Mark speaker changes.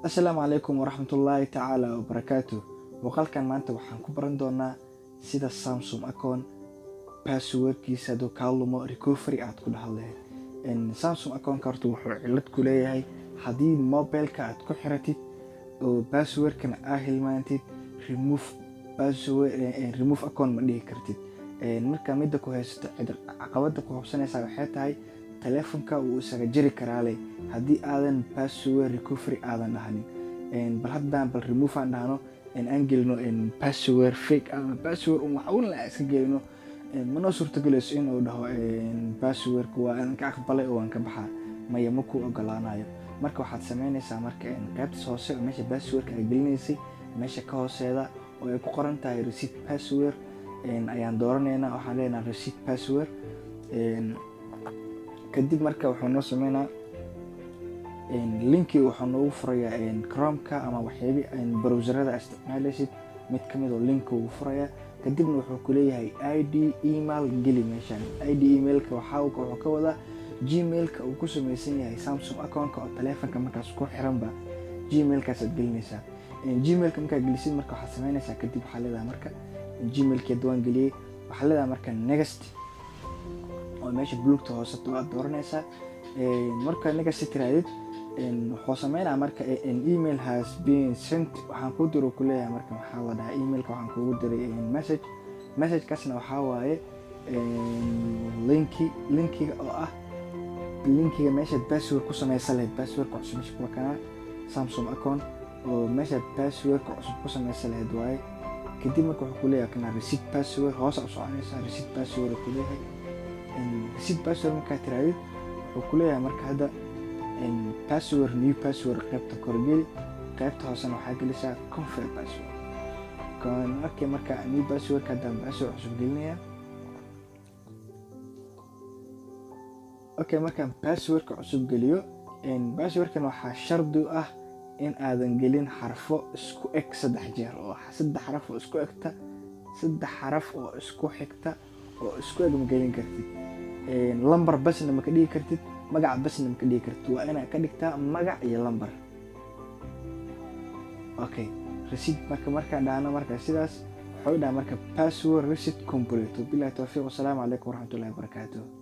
Speaker 1: Assalaamu calaykum waraxmatullaahi tacaala wabarakaatuh. Muuqaalkan maanta waxaan ku baran doonaa sida Samsung account passwordkiisa haduu kaa lumo recovery aad ku dhahan lahayd. Samsung account horta wuxuu cilad ku leeyahay haddii mobilka aad ku xiratid oo passwordkana aa hilmaantid remove account ma dhihi kartid. Marka midda ku haysato caqabada ku hubsanaysa waxay tahay telefonka uu isaga jiri karaa leh haddii aadan password recovery aadan dhahanin. Bal haddaan remove aan dhahno aan gelino password fake ama password waxaan la iska gelino ma noo suurtagelayso inuu dhaho passwordku waa aan ka aqbalay oo aan ka baxaa maya ma ku ogolaanayo. Marka waxaad sameynaysaa marka qaybta hoose meesha passwordka ay gelinaysay meesha ka hooseeda oo ay ku qoran tahay reset password ayaan dooraneynaa. waxaan leenahay reset password. kadib marka waxaan noo sameynaa linki waxaan noogu furayaa Chrome-ka ama waxyaabi browserada isticmaalaysid mid kamid oo link ugu furayaa. kadibna wuxuu ku leeyahay ID email geli meeshan. ID emailka wuxuu ka wadaa Gmailka uu ku samaysan yahay Samsung account-ka oo telefonka markaas ku xiranba Gmailkaas aad gelinaysaa. Gmailka markaad gelisid marka waxaad sameynaysaa kadib waxaa leedahay marka Gmailka waan geliyay waxaa leedahay marka next oo meesha buluugta hoose aad dooranaysaa. marka next tiraadid wuxuu sameynaa marka email has been sent waxaan ku diro ku leeyahay marka waxaa la dhahaa emailka waxaan kugu diray message-kaasna waxaa waaye linkiga oo ah linkiga meesha password ku samaysan lahayd passwordka cusub meesha ku kana Samsung account oo meesha passwordka cusub ku samaysan lahayd waaye. kadib marka wuxuu ku leeyahay kana reset password hoos u soconaysaa reset password ku leeyahay. reset password marka tiraadid wuxuu ku leeyahay marka hadda password new password qaybta korgeli qaybta hoosena waxaa gelisaa confirm password. marka new password hadda password cusub gelinaya. markaan passwordka cusub geliyo passwordkan waxaa shardi u ah in aadan gelin xarfo isku eg 3 jeer oo 3 xaraf oo isku egta 3 xaraf oo isku xigta oo isku eg ma gelin kartid. lambar basna ma ka dhigi kartid magac basna ma ka dhigi kartid waa inaad ka dhigtaa magac iyo lambar. reset markaan dhahno marka sidaas wuxuu dhahaa marka password reset complete. billahi tawfiiq. Assalaamu calaykum waraxmatullaahi wabarakaatuh.